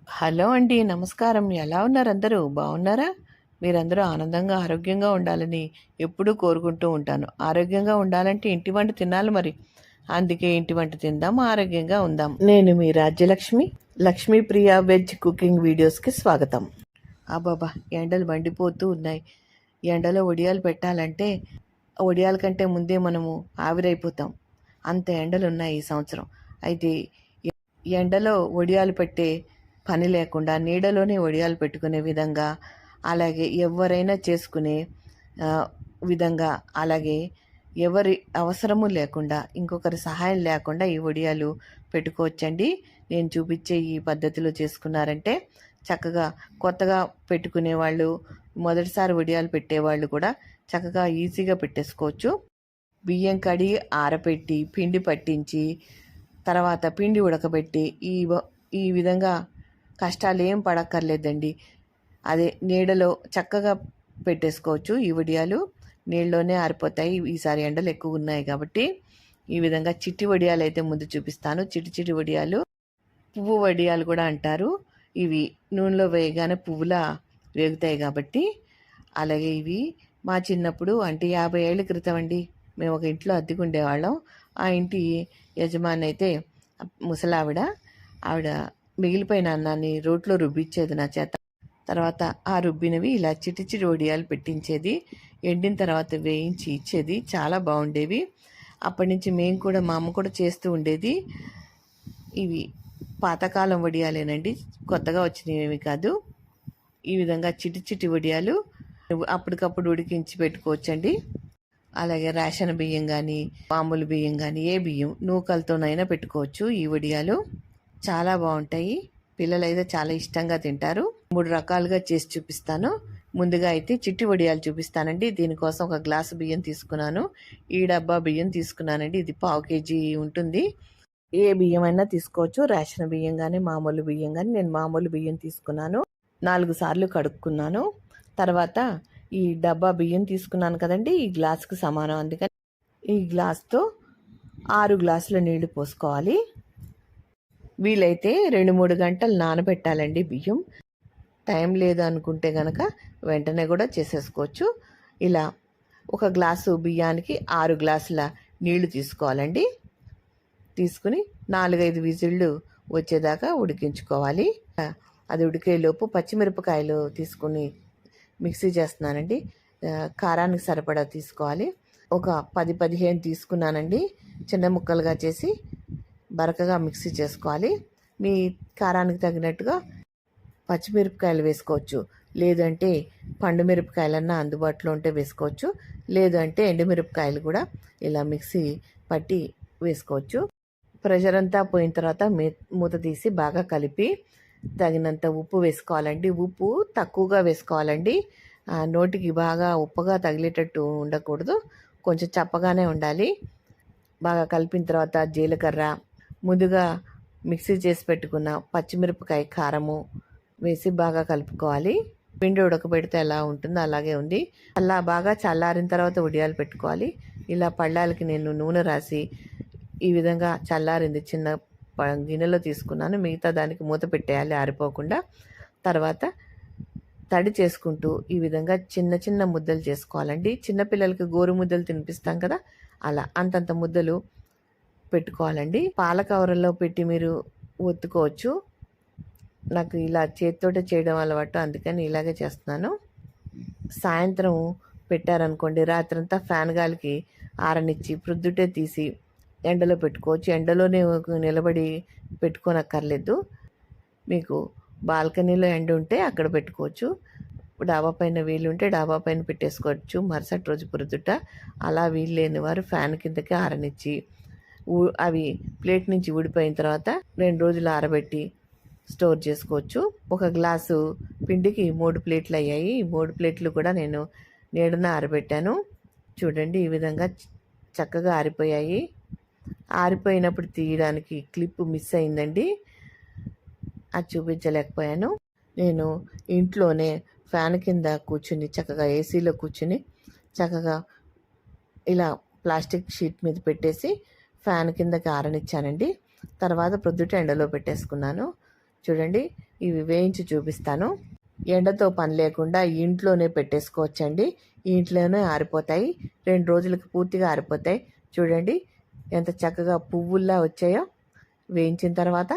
Hello అండి. నమస్కారం. ఎలా ఉన్నారు అందరూ? బాగున్నారా? మీరందరూ ఆనందంగా, ఆరోగ్యంగా ఉండాలని ఎప్పుడూ కోరుకుంటూ ఉంటాను. ఆరోగ్యంగా ఉండాలంటే ఇంటి వంట తినాలి మరి. అందుకే ఇంటి వంట తిందాం, ఆరోగ్యంగా ఉందాం. నేను మీ రాజ్యలక్ష్మి. లక్ష్మీప్రియ వెజ్ కుకింగ్ వీడియోస్కి స్వాగతం. అబ్బాబా, ఎండలు మండిపోతూ ఉన్నాయి. ఎండలో వడియాలు పెట్టాలంటే వడియాల కంటే ముందే మనము ఆవిరైపోతాం. అంత ఎండలు ఉన్నాయి ఈ సంవత్సరం. అయితే ఎండలో వడియాలు పెట్టే పని లేకుండా నీడలోనే వడియాలు పెట్టుకునే విధంగా, అలాగే ఎవరైనా చేసుకునే విధంగా, అలాగే ఎవరి అవసరము లేకుండా, ఇంకొకరి సహాయం లేకుండా ఈ వడియాలు పెట్టుకోవచ్చండి. నేను చూపించే ఈ పద్ధతిలో చేసుకున్నారంటే చక్కగా కొత్తగా పెట్టుకునే వాళ్ళు, మొదటిసారి వడియాలు పెట్టేవాళ్ళు కూడా చక్కగా ఈజీగా పెట్టేసుకోవచ్చు. బియ్యం కడిగి ఆరబెట్టి పిండి పట్టించి తర్వాత పిండి ఉడకబెట్టి ఈ విధంగా కష్టాలు ఏం పడక్కర్లేదండి. అదే నీడలో చక్కగా పెట్టేసుకోవచ్చు. ఈ వడియాలు నీళ్ళలోనే ఆరిపోతాయి. ఈసారి ఎండలు ఎక్కువ ఉన్నాయి కాబట్టి ఈ విధంగా చిట్టి వడియాలు అయితే ముందు చూపిస్తాను. చిట్టి వడియాలు, పువ్వు వడియాలు కూడా అంటారు. ఇవి నూనెలో వేయగానే పువ్వులా వేగుతాయి కాబట్టి. అలాగే ఇవి మా చిన్నప్పుడు అంటే 50 ఏళ్ళ క్రితం అండి, మేము ఒక ఇంట్లో అద్దెకుండేవాళ్ళం. ఆ ఇంటి యజమాని అయితే ముసలావిడ. ఆవిడ మిగిలిపోయిన అన్నాన్ని రోట్లో రుబ్బిచ్చేది నా చేత. తర్వాత ఆ రుబ్బినవి ఇలా చిట్టి వడియాలు పెట్టించేది. ఎండిన తర్వాత వేయించి ఇచ్చేది. చాలా బాగుండేవి. అప్పటి నుంచి మేము కూడా, మా అమ్మ కూడా చేస్తూ ఉండేది. ఇవి పాతకాలం వడియాలేనండి, కొత్తగా వచ్చినవి కాదు. ఈ విధంగా చిట్టి వడియాలు అప్పటికప్పుడు ఉడికించి పెట్టుకోవచ్చండి. అలాగే రేషన్ బియ్యం కానీ, మామూలు బియ్యం కానీ, ఏ బియ్యం నూకలతోనైనా పెట్టుకోవచ్చు. ఈ వడియాలు చాలా బాగుంటాయి. పిల్లలు అయితే చాలా ఇష్టంగా తింటారు. 3 రకాలుగా చేసి చూపిస్తాను. ముందుగా అయితే చిట్టి వడియాలు చూపిస్తానండి. దీనికోసం ఒక గ్లాసు బియ్యం తీసుకున్నాను. ఈ డబ్బా బియ్యం తీసుకున్నానండి. ఇది 1/2 కేజీ ఉంటుంది. ఏ బియ్యం అయినా తీసుకోవచ్చు, రేషన్ బియ్యం కానీ, మామూలు బియ్యం కానీ. నేను మామూలు బియ్యం తీసుకున్నాను. 4 సార్లు కడుక్కున్నాను. తర్వాత ఈ డబ్బా బియ్యం తీసుకున్నాను కదండి, ఈ గ్లాసుకు సమానం. అందుకని ఈ గ్లాస్తో 6 గ్లాసుల నీళ్లు పోసుకోవాలి. వీలైతే 2-3 గంటలు నానబెట్టాలండి బియ్యం. టైం లేదు అనుకుంటే కనుక వెంటనే కూడా చేసేసుకోవచ్చు. ఇలా ఒక గ్లాసు బియ్యానికి 6 గ్లాసుల నీళ్లు తీసుకోవాలండి. తీసుకుని 4-5 విజిళ్ళు వచ్చేదాకా ఉడికించుకోవాలి. అది ఉడికేలోపు పచ్చిమిరపకాయలు తీసుకుని మిక్సీ చేస్తున్నానండి. కారానికి సరిపడా తీసుకోవాలి. ఒక 10-15 తీసుకున్నానండి. చిన్న ముక్కలుగా చేసి బరకగా మిక్సీ చేసుకోవాలి. మీ కారానికి తగినట్టుగా పచ్చిమిరపకాయలు వేసుకోవచ్చు, లేదంటే పండు మిరపకాయలన్నా అందుబాటులో ఉంటే వేసుకోవచ్చు, లేదంటే ఎండుమిరపకాయలు కూడా ఇలా మిక్సీ పట్టి వేసుకోవచ్చు. ప్రెషర్ అంతా పోయిన తర్వాత మూత తీసి బాగా కలిపి తగినంత ఉప్పు వేసుకోవాలండి. ఉప్పు తక్కువగా వేసుకోవాలండి. నోటికి బాగా ఉప్పగా తగిలేటట్టు ఉండకూడదు, కొంచెం చప్పగానే ఉండాలి. బాగా కలిపిన తర్వాత జీలకర్ర, ముందుగా మిక్సీ చేసి పెట్టుకున్న పచ్చిమిరపకాయ కారము వేసి బాగా కలుపుకోవాలి. పిండి ఉడకబెడితే ఎలా ఉంటుందో అలాగే ఉంది. అలా బాగా చల్లారిన తర్వాత వడియాలు పెట్టుకోవాలి. ఇలా పళ్ళాలకి నేను నూనె రాసి ఈ విధంగా చల్లారింది చిన్న గిన్నెలో తీసుకున్నాను. మిగతా దానికి మూత పెట్టేయాలి ఆరిపోకుండా. తర్వాత తడి చేసుకుంటూ ఈ విధంగా చిన్న ముద్దలు చేసుకోవాలండి. చిన్నపిల్లలకి గోరు ముద్దలు తినిపిస్తాం కదా, అలా అంతంత ముద్దలు పెట్టుకోవాలండి. పాల కవరలో పెట్టి మీరు ఒత్తుకోవచ్చు. నాకు ఇలా చేతితోటే చేయడం అలవాటు, అందుకని ఇలాగే చేస్తున్నాను. సాయంత్రం పెట్టారనుకోండి, రాత్రంతా ఫ్యాన్ గాలికి ఆరనిచ్చి ప్రొద్దుటే తీసి ఎండలో పెట్టుకోవచ్చు. ఎండలోనే నిలబడి పెట్టుకోనక్కర్లేదు. మీకు బాల్కనీలో ఎండ ఉంటే అక్కడ పెట్టుకోవచ్చు. డాబా పైన వీలుంటే డాబా పైన పెట్టేసుకోవచ్చు మరుసటి రోజు పొద్దుట. అలా వీలు లేని వారు ఫ్యాన్ కిందకి ఆరనిచ్చి అవి ప్లేట్ నుంచి ఊడిపోయిన తర్వాత 2 రోజులు ఆరబెట్టి స్టోర్ చేసుకోవచ్చు. ఒక గ్లాసు పిండికి 3 ప్లేట్లు అయ్యాయి. ఈ 3 ప్లేట్లు కూడా నేను నీడన ఆరబెట్టాను. చూడండి, ఈ విధంగా చక్కగా ఆరిపోయాయి. ఆరిపోయినప్పుడు తీయడానికి క్లిప్ మిస్ అయిందండి, అది చూపించలేకపోయాను. నేను ఇంట్లోనే ఫ్యాన్ కింద కూర్చుని చక్కగా ఏసీలో కూర్చుని చక్కగా ఇలా ప్లాస్టిక్ షీట్ మీద పెట్టేసి ఫ్యాన్ కిందకి ఆరనిచ్చానండి. తర్వాత ప్రొద్దుట ఎండలో పెట్టేసుకున్నాను. చూడండి, ఇవి వేయించి చూపిస్తాను. ఎండతో పని లేకుండా ఇంట్లోనే పెట్టేసుకోవచ్చండి. ఇంట్లోనే ఆరిపోతాయి. 2 రోజులకి పూర్తిగా ఆరిపోతాయి. చూడండి ఎంత చక్కగా పువ్వుల్లా వచ్చాయో వేయించిన తర్వాత.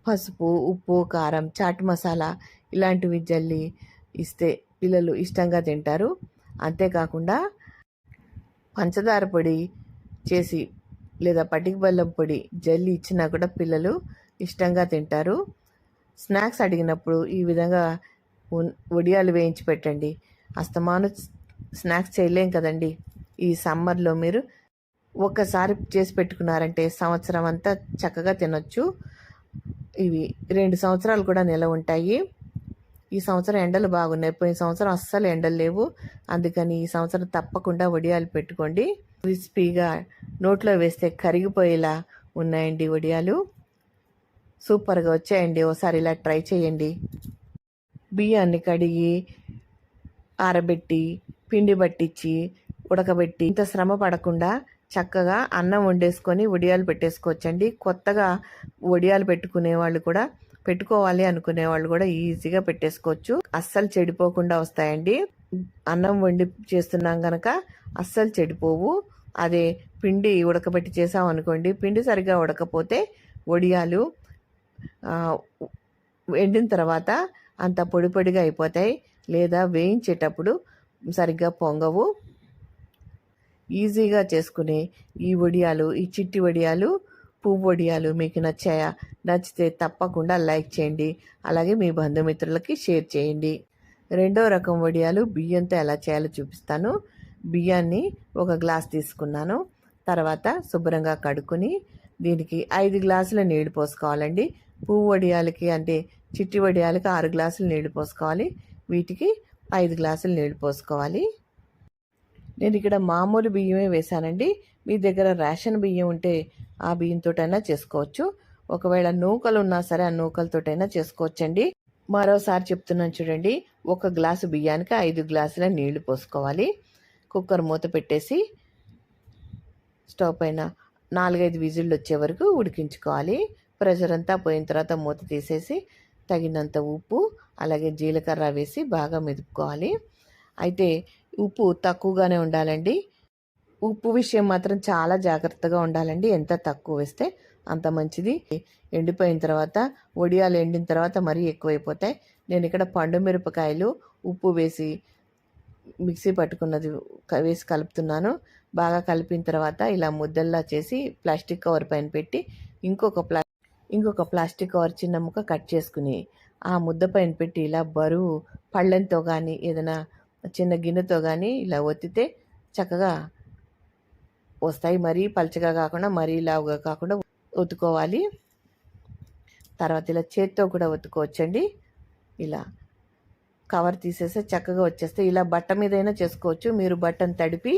పసుపు, ఉప్పు, కారం, చాట్ మసాలా ఇలాంటివి జల్లి ఇస్తే పిల్లలు ఇష్టంగా తింటారు. అంతేకాకుండా పంచదార పొడి చేసి లేదా పటిక బెల్లం పొడి జల్లి ఇచ్చినా కూడా పిల్లలు ఇష్టంగా తింటారు. స్నాక్స్ అడిగినప్పుడు ఈ విధంగా వడియాలు వేయించి పెట్టండి. అస్తమాను స్నాక్స్ చేయలేం కదండి. ఈ సమ్మర్లో మీరు ఒక్కసారి చేసి పెట్టుకున్నారంటే సంవత్సరం అంతా చక్కగా తినొచ్చు. ఇవి 2 సంవత్సరాలు కూడా నిలవ ఉంటాయి. ఈ సంవత్సరం ఎండలు బాగున్నాయి. పోయిన సంవత్సరం అస్సలు ఎండలు లేవు. అందుకని ఈ సంవత్సరం తప్పకుండా వడియాలు పెట్టుకోండి. క్రిస్పీగా నోట్లో వేస్తే కరిగిపోయేలా ఉన్నాయండి వడియాలు. సూపర్గా వచ్చాయండి. ఒకసారి ఇలా ట్రై చేయండి. బియ్యాన్ని కడిగి ఆరబెట్టి పిండి పట్టించి ఉడకబెట్టి ఇంత శ్రమ పడకుండా చక్కగా అన్నం వండేసుకొని వడియాలు పెట్టేసుకోవచ్చండి. కొత్తగా వడియాలు పెట్టుకునే వాళ్ళు కూడా పెట్టుకోవాలి అనుకునే వాళ్ళు కూడా ఈజీగా పెట్టేసుకోవచ్చు. అస్సలు చెడిపోకుండా వస్తాయండి. అన్నం వండి చేస్తున్నాం కనుక అస్సలు చెడిపోవు. అదే పిండి ఉడకబెట్టి చేసాం అనుకోండి, పిండి సరిగ్గా ఉడకపోతే వడియాలు ఎండిన తర్వాత అంత పొడి పొడిగా అయిపోతాయి, లేదా వేయించేటప్పుడు సరిగ్గా పొంగవు. ఈజీగా చేసుకునే ఈ వడియాలు, ఈ చిట్టి వడియాలు, పువ్వు వడియాలు మీకు నచ్చాయా? నచ్చితే తప్పకుండా లైక్ చేయండి. అలాగే మీ బంధుమిత్రులకి షేర్ చేయండి. రెండో రకం వడియాలు బియ్యంతో ఎలా చేయాలో చూపిస్తాను. బియ్యాన్ని ఒక గ్లాస్ తీసుకున్నాను. తర్వాత శుభ్రంగా కడుక్కుని దీనికి 5 గ్లాసుల నీళ్లు పోసుకోవాలండి. పువ్వు వడియాలకి అంటే చిట్టి వడియాలకి 6 గ్లాసులు నీళ్లు పోసుకోవాలి. వీటికి 5 గ్లాసులు నీళ్లు పోసుకోవాలి. నేను ఇక్కడ మామూలు బియ్యమే వేశానండి. మీ దగ్గర రేషన్ బియ్యం ఉంటే ఆ బియ్యంతోటైనా చేసుకోవచ్చు. ఒకవేళ నూకలు ఉన్నా సరే ఆ నూకలతోటైనా చేసుకోవచ్చండి. మరోసారి చెప్తున్నాను చూడండి. 1 గ్లాసు బియ్యానికి 5 గ్లాసుల నీళ్లు పోసుకోవాలి. కుక్కర్ మూత పెట్టేసి స్టవ్ పైన 4-5 విజిల్లు వచ్చే వరకు ఉడికించుకోవాలి. ప్రెషర్ అంతా పోయిన తర్వాత మూత తీసేసి తగినంత ఉప్పు అలాగే జీలకర్ర వేసి బాగా మెదుపుకోవాలి. అయితే ఉప్పు తక్కువగానే ఉండాలండి. ఉప్పు విషయం మాత్రం చాలా జాగ్రత్తగా ఉండాలండి. ఎంత తక్కువ వేస్తే అంత మంచిది. ఎండిపోయిన తర్వాత వడియాలు ఎండిన తర్వాత మరీ ఎక్కువైపోతాయి. నేను ఇక్కడ పండు మిరపకాయలు ఉప్పు వేసి మిక్సీ పట్టుకున్నది వేసి కలుపుతున్నాను. బాగా కలిపిన తర్వాత ఇలా ముద్దల్లా చేసి ప్లాస్టిక్ కవర్ పైన పెట్టి ఇంకొక ప్లాస్టిక్ కవర్ చిన్న ముక్క కట్ చేసుకుని ఆ ముద్ద పైన పెట్టి ఇలా బరువు పళ్ళెంతో కానీ ఏదైనా చిన్న గిన్నెతో కానీ ఇలా ఒత్తితే చక్కగా వస్తాయి. మరీ పలచగా కాకుండా మరీ లావుగా కాకుండా ఒత్తుకోవాలి. తర్వాత ఇలా చేత్తో కూడా ఒత్తుకోవచ్చండి. ఇలా కవర్ తీసేస్తే చక్కగా వచ్చేస్తే ఇలా బట్ట మీదైనా చేసుకోవచ్చు. మీరు బట్టను తడిపి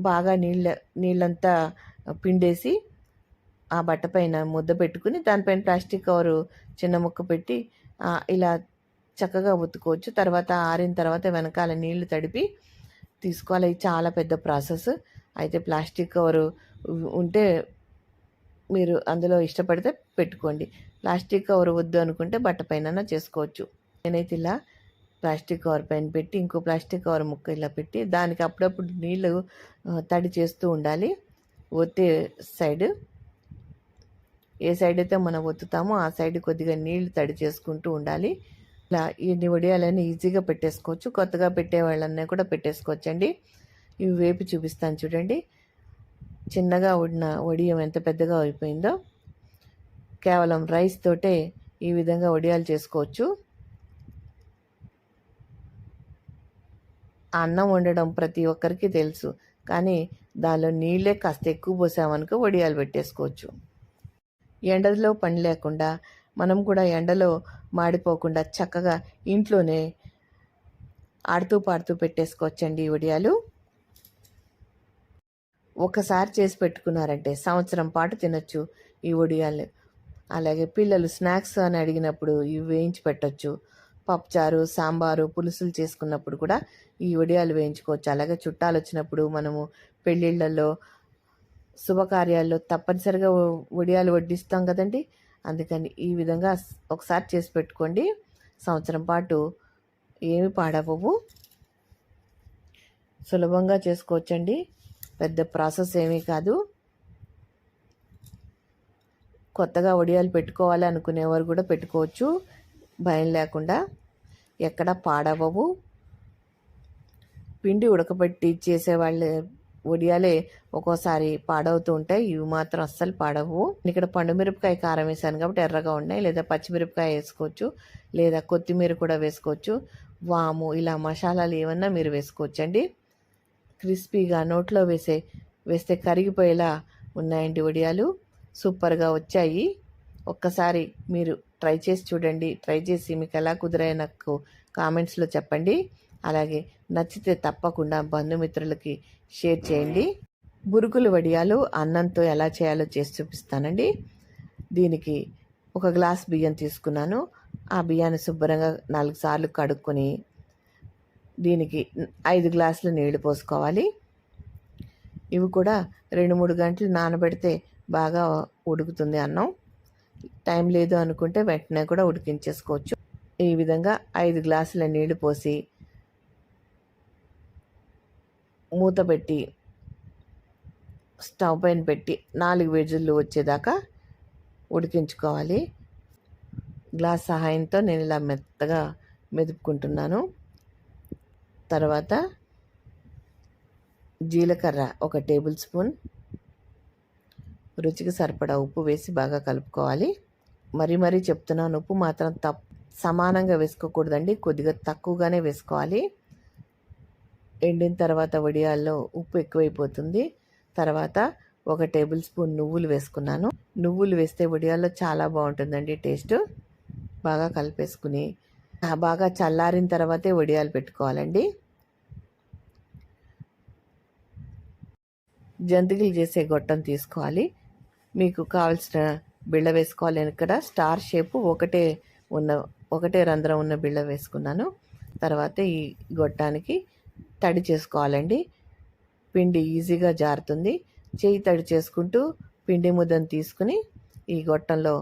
బాగా నీళ్ళంతా పిండేసి ఆ బట్ట పైన ముద్ద పెట్టుకుని దానిపైన ప్లాస్టిక్ కవరు చిన్న ముక్క పెట్టి ఇలా చక్కగా ఒత్తుకోవచ్చు. తర్వాత ఆరిన తర్వాత వెనకాల నీళ్లు తడిపి తీసుకోవాలి. ఇది చాలా పెద్ద ప్రాసెస్. అయితే ప్లాస్టిక్ కవరు ఉంటే మీరు అందులో ఇష్టపడితే పెట్టుకోండి. ప్లాస్టిక్ కవర్ వద్దు అనుకుంటే బట్ట పైన చేసుకోవచ్చు. నేనైతే ఇలా ప్లాస్టిక్ కవర్ పైన పెట్టి ఇంకో ప్లాస్టిక్ కవర్ ముక్క ఇలా పెట్టి దానికి అప్పుడప్పుడు నీళ్ళు తడి చేస్తూ ఉండాలి. ఒత్తే సైడ్ ఏ సైడ్ అయితే మనం ఒత్తుతామో ఆ సైడ్ కొద్దిగా నీళ్లు తడి చేసుకుంటూ ఉండాలి. ఇలా ఈ వడియాలన్నీ ఈజీగా పెట్టేసుకోవచ్చు. కొత్తగా పెట్టే వాళ్ళన్నీ కూడా పెట్టేసుకోవచ్చండి. ఇవి వేపి చూపిస్తాను చూడండి. చిన్నగా ఉన్న వడియం ఎంత పెద్దగా అయిపోయిందో. కేవలం రైస్ తోటే ఈ విధంగా వడియాలు చేసుకోవచ్చు. అన్నం వండడం ప్రతి ఒక్కరికి తెలుసు, కానీ దానిలో నీళ్ళే కాస్త ఎక్కువ పోసామనుకో వడియాలు పెట్టేసుకోవచ్చు. ఎండలో పని లేకుండా మనం కూడా ఎండలో మాడిపోకుండా చక్కగా ఇంట్లోనే ఆడుతూ పాడుతూ పెట్టేసుకోవచ్చండి ఈ వడియాలు. ఒకసారి చేసి పెట్టుకున్నారంటే సంవత్సరం పాటు తినొచ్చు ఈ వడియాలు. అలాగే పిల్లలు స్నాక్స్ అని అడిగినప్పుడు ఇవి వేయించి పెట్టచ్చు. పప్పుచారు, సాంబారు, పులుసులు చేసుకున్నప్పుడు కూడా ఈ వడియాలు వేయించుకోవచ్చు. అలాగే చుట్టాలు వచ్చినప్పుడు మనము పెళ్ళిళ్ళల్లో శుభకార్యాల్లో తప్పనిసరిగా వడియాలు వడ్డిస్తాం కదండి. అందుకని ఈ విధంగా ఒకసారి చేసి పెట్టుకోండి. సంవత్సరం పాటు ఏమి పాడవవు. సులభంగా చేసుకోవచ్చండి, పెద్ద ప్రాసెస్ ఏమీ కాదు. కొత్తగా వడియాలు పెట్టుకోవాలి అనుకునేవారు కూడా పెట్టుకోవచ్చు భయం లేకుండా. ఎక్కడ పాడవవు. పిండి ఉడకబెట్టి చేసేవాళ్ళే వడియాలే ఒక్కోసారి పాడవుతూ ఉంటాయి, ఇవి మాత్రం అస్సలు పాడవు. ఇక్కడ పండు మిరపకాయ కారం వేసాను కాబట్టి ఎర్రగా ఉన్నాయి, లేదా పచ్చిమిరపకాయ వేసుకోవచ్చు, లేదా కొత్తిమీర కూడా వేసుకోవచ్చు, వాము, ఇలా మసాలాలు ఏమన్నా మీరు వేసుకోవచ్చండి. క్రిస్పీగా నోట్లో వేస్తే కరిగిపోయేలా ఉన్నాయండి వడియాలు. సూపర్గా వచ్చాయి. ఒక్కసారి మీరు ట్రై చేసి చూడండి. ట్రై చేసి మీకు ఎలా కుదిరాయో నాకు కామెంట్స్లో చెప్పండి. అలాగే నచ్చితే తప్పకుండా బంధుమిత్రులకి షేర్ చేయండి. బురుగులు వడియాలు అన్నంతో ఎలా చేయాలో చేసి చూపిస్తానండి. దీనికి 1 గ్లాస్ బియ్యం తీసుకున్నాను. ఆ బియ్యాన్ని శుభ్రంగా 4 సార్లు కడుక్కొని దీనికి 5 గ్లాసులు నీళ్లు పోసుకోవాలి. ఇవి కూడా 2-3 గంటలు నానబెడితే బాగా ఉడుకుతుంది అన్నం. టైం లేదు అనుకుంటే వెంటనే కూడా ఉడికించేసుకోవచ్చు. ఈ విధంగా 5 గ్లాసుల నీళ్లు పోసి మూత పెట్టి స్టవ్ పైన పెట్టి 4 విజిల్లు వచ్చేదాకా ఉడికించుకోవాలి. గ్లాస్ సహాయంతో నేను ఇలా మెత్తగా మెదుపుకుంటున్నాను. తర్వాత జీలకర్ర 1 టేబుల్ స్పూన్, రుచికి సరిపడా ఉప్పు వేసి బాగా కలుపుకోవాలి. మరీ చెప్తున్నాను, ఉప్పు మాత్రం సమానంగా వేసుకోకూడదండి, కొద్దిగా తక్కువగానే వేసుకోవాలి. ఎండిన తర్వాత వడియాల్లో ఉప్పు ఎక్కువైపోతుంది. తర్వాత 1 టేబుల్ స్పూన్ నువ్వులు వేసుకున్నాను. నువ్వులు వేస్తే వడియాల్లో చాలా బాగుంటుందండి టేస్ట్. బాగా కలిపేసుకుని బాగా చల్లారిన తర్వాతే వడియాలు పెట్టుకోవాలండి. జంతికలు చేసే గొట్టం తీసుకోవాలి. మీకు కావాల్సిన బిళ్ళ వేసుకోవాలి. ఇక్కడ స్టార్ షేపు ఒకటే రంధ్రం ఉన్న బిళ్ళ వేసుకున్నాను. తర్వాత ఈ గొట్టానికి తడి చేసుకోవాలండి. పిండి ఈజీగా జారుతుంది. చేయి తడి చేసుకుంటూ పిండి ముద్దను తీసుకుని ఈ గొట్టంలో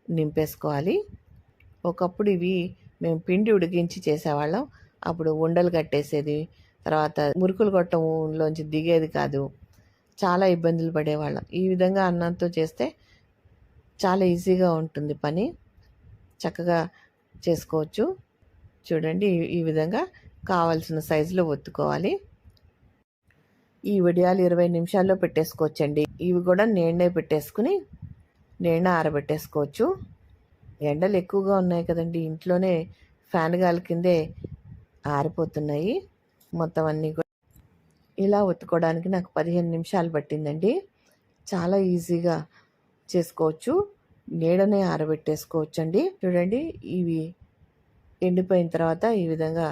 నింపేసుకోవాలి. ఒకప్పుడు ఇవి మేము పిండి ఉడికించి చేసేవాళ్ళం. అప్పుడు ఉండలు కట్టేసేది, తర్వాత మురుకులు గొట్టంలోంచి దిగేది కాదు, చాలా ఇబ్బందులు పడేవాళ్ళం. ఈ విధంగా అన్నంతో చేస్తే చాలా ఈజీగా ఉంటుంది పని, చక్కగా చేసుకోవచ్చు. చూడండి, ఈ విధంగా కావాల్సిన సైజులో ఒత్తుకోవాలి. ఈ వడియాలు 20 నిమిషాల్లో పెట్టేసుకోవచ్చండి. ఇవి కూడా నీడనే పెట్టేసుకుని నీడ ఆరబెట్టేసుకోవచ్చు. ఎండలు ఎక్కువగా ఉన్నాయి కదండి, ఇంట్లోనే ఫ్యాన్ గాలి కిందే ఆరిపోతున్నాయి మొత్తం అన్నీ కూడా. ఇలా ఒత్తుకోవడానికి నాకు 15 నిమిషాలు పట్టిందండి. చాలా ఈజీగా చేసుకోవచ్చు, నీడనే ఆరబెట్టేసుకోవచ్చండి. చూడండి, ఇవి ఎండిపోయిన తర్వాత ఈ విధంగా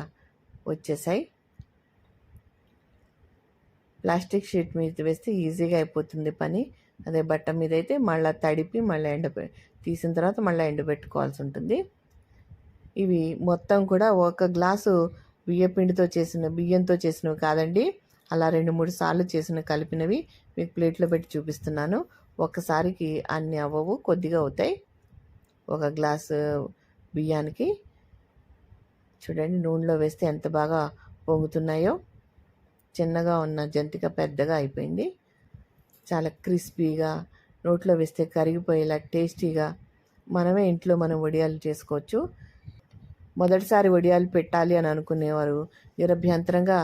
వచ్చేసాయి. ప్లాస్టిక్ షీట్ మీద వేస్తే ఈజీగా అయిపోతుంది పని. అదే బట్ట మీద అయితే మళ్ళీ తడిపి మళ్ళీ తీసిన తర్వాత మళ్ళీ ఎండబెట్టుకోవాల్సి ఉంటుంది. ఇవి మొత్తం కూడా 1 గ్లాసు బియ్యంతో చేసినవి కాదండి, అలా 2-3 సార్లు కలిపినవి మీకు ప్లేట్లో పెట్టి చూపిస్తున్నాను. ఒక్కసారికి అన్నీ అవ్వవు, కొద్దిగా అవుతాయి 1 గ్లాసు బియ్యానికి. చూడండి, నూనెలో వేస్తే ఎంత బాగా పొంగుతున్నాయో. చిన్నగా ఉన్న జంతిక పెద్దగా అయిపోయింది. చాలా క్రిస్పీగా, నోట్లో వేస్తే కరిగిపోయేలా టేస్టీగా మనమే ఇంట్లో మనం వడియాలు చేసుకోవచ్చు. మొదటిసారి వడియాలు పెట్టాలి అని అనుకునేవారు నిరభ్యంతరంగా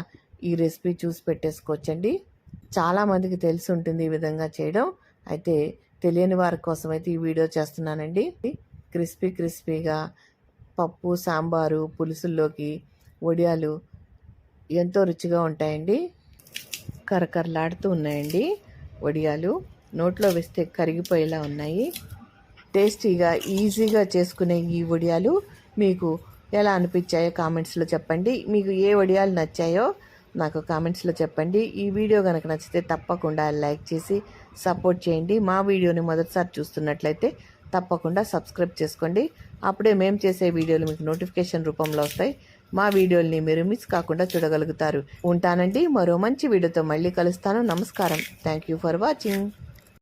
ఈ రెసిపీ చూసి పెట్టేసుకోవచ్చండి. చాలామందికి తెలిసి ఉంటుంది ఈ విధంగా చేయడం, అయితే తెలియని వారి కోసం అయితే ఈ వీడియో చేస్తున్నానండి. క్రిస్పీగా పప్పు, సాంబారు, పులుసుల్లోకి వడియాలు ఎంతో రుచిగా ఉంటాయండి. కరకరలాడుతూ ఉన్నాయండి వడియాలు, నోట్లో వేస్తే కరిగిపోయేలా ఉన్నాయి. టేస్టీగా ఈజీగా చేసుకునే ఈ వడియాలు మీకు ఎలా అనిపించాయో కామెంట్స్లో చెప్పండి. మీకు ఏ వడియాలు నచ్చాయో నాకు కామెంట్స్లో చెప్పండి. ఈ వీడియో కనుక నచ్చితే తప్పకుండా లైక్ చేసి సపోర్ట్ చేయండి. మా వీడియోని మొదటిసారి చూస్తున్నట్లయితే తప్పకుండా సబ్స్క్రైబ్ చేసుకోండి. అప్పుడే మేము చేసే వీడియోలు మీకు నోటిఫికేషన్ రూపంలో వస్తాయి. మా వీడియోల్ని మీరు మిస్ కాకుండా చూడగలుగుతారు. ఉంటానండి, మరో మంచి వీడియోతో మళ్ళీ కలుస్తాను. నమస్కారం. Thank you for watching.